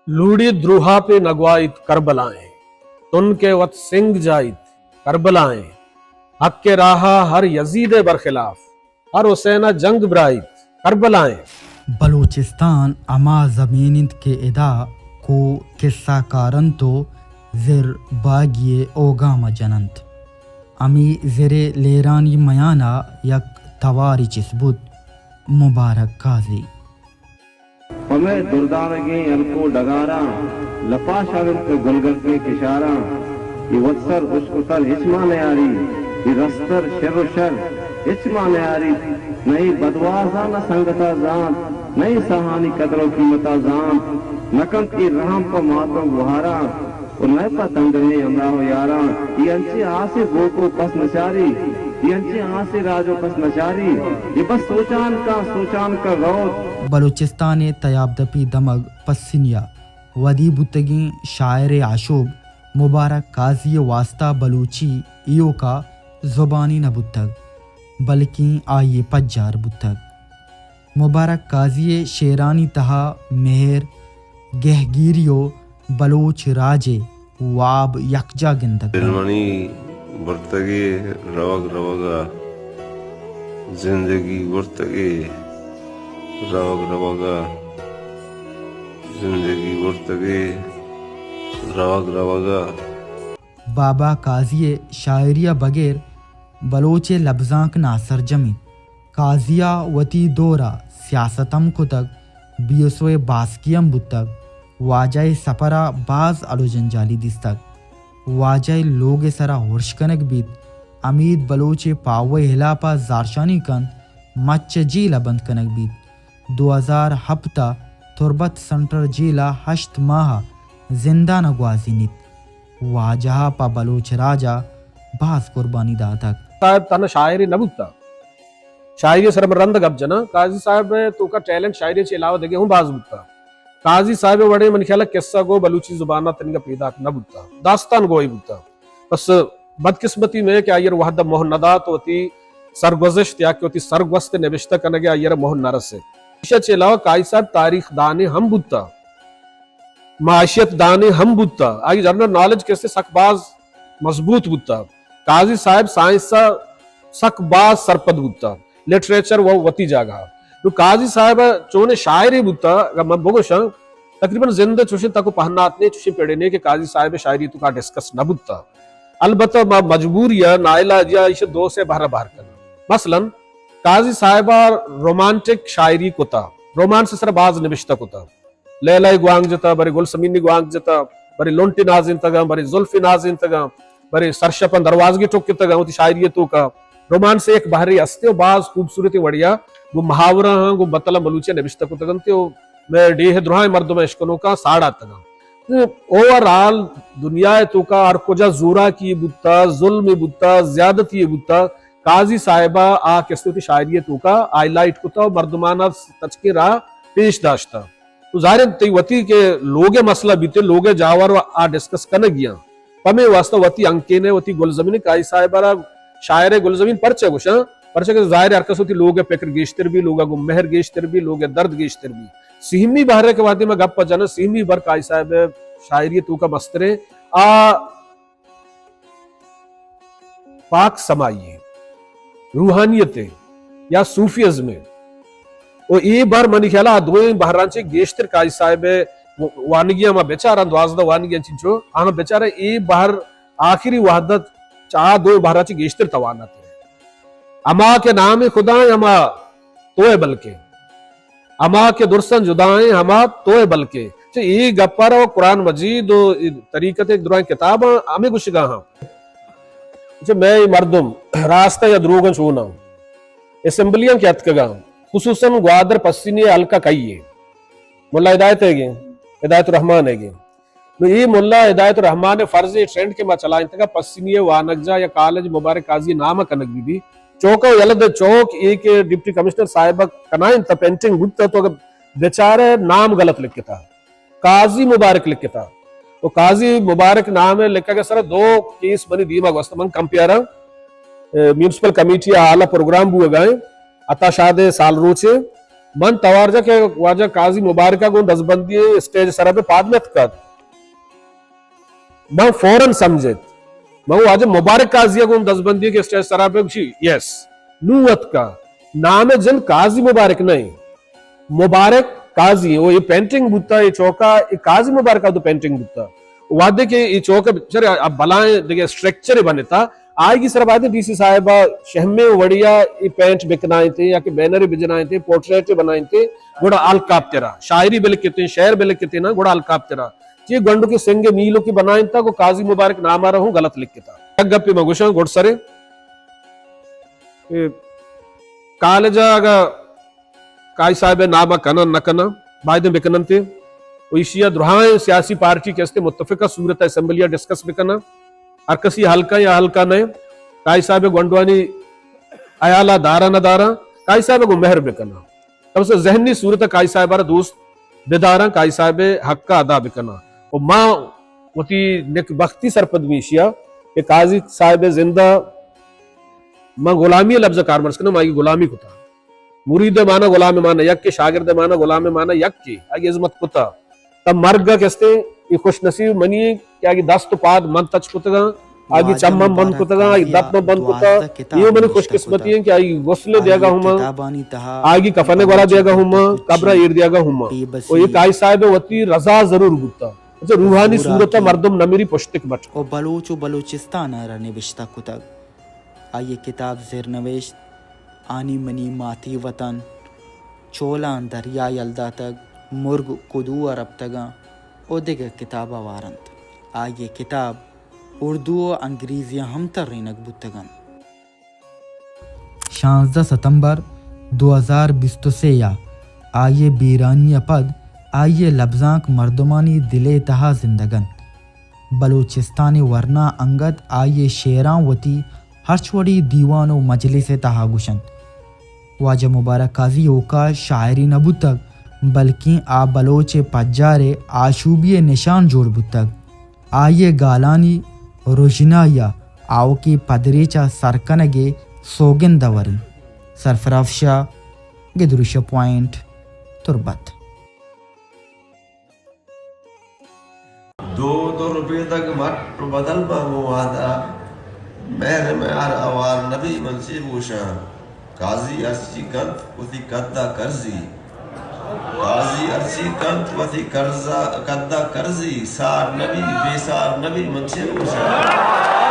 लूड़ी द्रुहा पे नगवाइत करबलाएं, तुन के वत सिंग जाइत करबलाएं, हक के राहा हर यजीद बरखिलाफ, हर हुसैना जंग ब्राइत करबलाएं। बलूचिस्तान अमा ज़मीन के इदा को किस्सा कारन तो ज़िर बागिए ओगामा जनंत अमी ज़िरे लेरानी मयाना यक तवारी चिस्बुत मुबारक काजी हमें दुर्दारगे अलको डगारा लपा शागिर के गुलगल के किशारा ये वत्सर उसकुतर हिचमा नयारी ये रस्तर शर शर हिचमा नयारी नई बदवाजा न संगता जान नई सहानी कदरों कीमता जान नकम की राम पर मातम बुहारा और नए पतंग में अमराह यारा ये अंचे आसे गोको पस नचारी ये अंचे आसे राजो पस नचारी ये बस सोचान का रोज बलूचिस्तान तयाबदपी दमग पस्सिनिया वदी बुतगी शायर आशोब मुबारक काजी वास्ता बलूची इयो का ज़ुबानी न बुतग बल्कि आये पज्जार बुतग मुबारक काजी शेरानी तहा मेहर गहगीरियो बलोच राजे वाब यकजा गिंदग दिलमनी बर्तगे रवग रवगा जिंदगी बर्तगे रवग रवगा जिंदगी बर्तगे रवग रवगा। बाबा काजिए शायरिया बगैर बलोचे लफ्जांक ना सरजमी काजिया वती दोरा सियासतम को तक बियसोए बास्कियम बुतक वाजाए सपरा बाज अलो जंजाली दिस्तक वाजाए लोगे सरा होर्शकनक बीत अमीद बलोचे पावे हिलापा जारशानी कन मच्च जीला बंद कनक बीत 2000 हफ्ता तुरबत सेंटर जीला 8 माह जिंदा नगवाजी नित वाजहा पा बलोच राजा बाज कुर्बानी दातक साहब तन शायरी न बुता शायरी सरमरंद गप जना काजी साहब तो का टैलेंट शायरी के अलावा देखे हूं बाज बुता काजी साहब वड़े मन ख्याल किस्सा गो बलूची जुबाना तनिका पैदा न बुता दास्तान गोई बुता बस बदकिस्मती में क्या यार वहद मोहनदात होती सरगुज़िश्त या कि होती सरगस्त नविश्ता कनगे यार मोहन नरस से इशा के अलावा काजी साहब तारीख दाने हम बुता माशियत दाने हम बुता आगे जनरल नॉलेज कैसे सकबाज मजबूत बुता काजी साहब साइंस सकबाज सरपद बुता लिटरेचर वो वती जागा तो काजी साहब चोने शायरी बुता मैं बोगोश तकरीबन जिंदे चुशी तक पहनात ने चुशी पेड़े ने के काजी साहब शायरी तो का डिस्कस न बुता अलबत्ता मजबूर या नाइला या इसे दो से बाहर बाहर करना मसलन काजी साहब रोमांटिक शायरी कोता रोमांस सर बाज निविश्ता कोता लैला गुआंग जता बरे गुलसमीनी गुआंग जता बरे लोंटी नाजिन तगा बरे जुल्फी नाजिन तगा बरे सरशपन दरवाजगी टोक के तगा होती शायरी तो का रोमांस एक बाहरी अस्ते बाज खूबसूरती वड़िया गो मुहावरा गो बतला बलूचे निविश्ता को तगनते मैं डेह द्रोहा मर्दों में इश्कनों का साड़ा तगा ओवरऑल दुनिया तो का और कुजा जोरा की बुत्ता जुल्म बुत्ता ज्यादती बुत्ता काजी साहिबा आ किस्तुती शायरी तो का हाईलाइट कुता मर्दमाना तस्कीरा पेश दाश्ता तो जाहिर तई वती के लोगे मसला बीते लोगे जावर आ डिस्कस करने गया पमे वास्तव वती अंके ने वती गुलजमीन काजी साहिबा शायर गुलजमीन परचे गुशा परचे के जाहिर हरकत होती लोगे पेकर गेश्तर भी लोगा गो मेहर गेश्तर भी लोगे दर्द गेश्तर भी सीहमी बहरे के वादी में गप जन सीहमी बर काजी साहब शायरी तू का मस्तरे आ पाक समाइए रूहानियत या सूफियज्म ओ ए बार मनी ख्याला दो बहरांचे गेश्तर काजी साहब वानगिया मा बेचारा द्वाजदा वानगिया चिंचो आना बेचारा ए बाहर आखिरी वहदत चा दो बहरांचे गेश्तर तवाना थे अमा के नाम खुदा अमा तोए बल्कि अमा के दुर्सन जुदाएं हमा तोए बल्कि ये गप्पार और कुरान मजीद तरीकत एक दुरान किताब हमें कुछ कहा मैं मर्दुम रास्ता या द्रोगन छूना असेंबलियां क्या तगा खुसूसन ग्वादर पसीने अलका कहिए मुल्ला हिदायत है हिदायत रहमान है तो ये मुल्ला हिदायत रहमान ने फर्ज ट्रेंड के मा चला तगा पसीने वानगजा या कॉलेज मुबारक काजी नाम कनक भी चौक यलद चौक एक डिप्टी कमिश्नर साहिब कनाइन था पेंटिंग गुप्ता तो बेचारे नाम गलत लिख था काजी मुबारक लिख था तो काजी मुबारक नाम है लिखा के सर दो केस बनी दीमा वस्तमन कंपेयर म्युनिसिपल कमेटी आला प्रोग्राम बुए गए अता शादे साल रोचे من توارجا کے واجہ قاضی مبارکہ گون دزبندی اسٹیج سرہ پہ پادمت کت من فوراً سمجھت میں واجہ مبارک قاضی گون دزبندی کے اسٹیج سرہ پہ بچی یس نوت کا نام جن قاضی مبارک نہیں مبارک قاضی وہ یہ پینٹنگ بوتا یہ چوکا یہ قاضی مبارکہ تو پینٹنگ بوتا وعدے کہ یہ چوکا چرے اب بلائیں دیکھیں سٹرکچر بنتا آئی کی سر بات ہے ڈی سی صاحبہ شہمے وڑیا یہ پینٹ بکنائیں تھے یا کہ بینر بجنائیں تھے پورٹریٹ بنائیں تھے گوڑا آلکاب تیرا شاعری بلک کہتے ہیں شعر بلک کہتے ہیں نا گوڑا آلکاب تیرا یہ گنڈو کے سنگے میلوں کی بنائیں تھا کو قاضی مبارک نام آ رہا ہوں غلط لکھ کتا اگر پہ مگوشاں گوڑ سرے کالجا اگر کائی صاحب نامہ کنا نہ کنا باید بکنن تھے ویشیا درہائیں سیاسی پارٹی کے استے متفقہ صورت اسمبلیہ ڈسکس بکنا ہر کسی حلقہ یا حلقہ نہیں کائی صاحب گونڈوانی ایالہ دارہ نہ دارہ کائی صاحب کو مہر بکنا تب سے ذہنی صورت کائی صاحب دوست بیدارہ کائی صاحب حق کا ادا بکنا اور ماں وتی نک بختی سرپد میشیا کہ قاضی صاحب زندہ ماں غلامی لفظ کارمرس کنا ماں کی غلامی کتا مرید مانا غلام مانا یک کے شاگرد مانا غلام مانا یک کی آگے عظمت کتا تب مرگا کہستے یہ خوش نصیب منی کہ آگے دست پاد من تچ کتگا آگے چمم بند کتگا آگے دپم بند کتا یہ منی خوش قسمتی ہیں کہ آگے غسل دیا گا ہما آگے کفن گولا دیا گا ہما قبرہ ایر دیا گا ہما اور یہ قائی صاحب وطی رضا ضرور گتا روحانی صورت مردم نمیری پشتک بچ اور بلوچ و بلوچستان رہنے بشتا کتگ آئیے کتاب زیر نوشت آنی منی ماتی وطن چولان دریا یلدا تک مرگ کدو عرب تگا او دیگر کتاب وارند آئیے کتاب اردو و انگریزیاں ہم تر رینک بودتگن 16 ستمبر 2023 آئیے بیرانی پد آئیے لبزانک مردمانی دلے تہا زندگن بلوچستان ورنہ انگد آئیے شیران وتی ہرچوڑی دیوان و مجلس تہا گشن واجہ مبارک قاضی اوکا شاعری نہ بودتگ بلکہ آ بلوچ پجارے آشوبی نشان جوڑ بودتگ آئیے گالانی روشنایا آو کی پدریچا سرکنگے سوگن دوری سرفرافشا گدروشا پوائنٹ تربت 2 روپے تک مٹ بدل بہوادا مہر میں ہر اوار نبی منصیب وشاں قاضی ارسی کنت وتی قدہ کرزی قاضی ارسی کنت وتی قدہ کرزی سار نبی بے سار نبی منصیب وشاں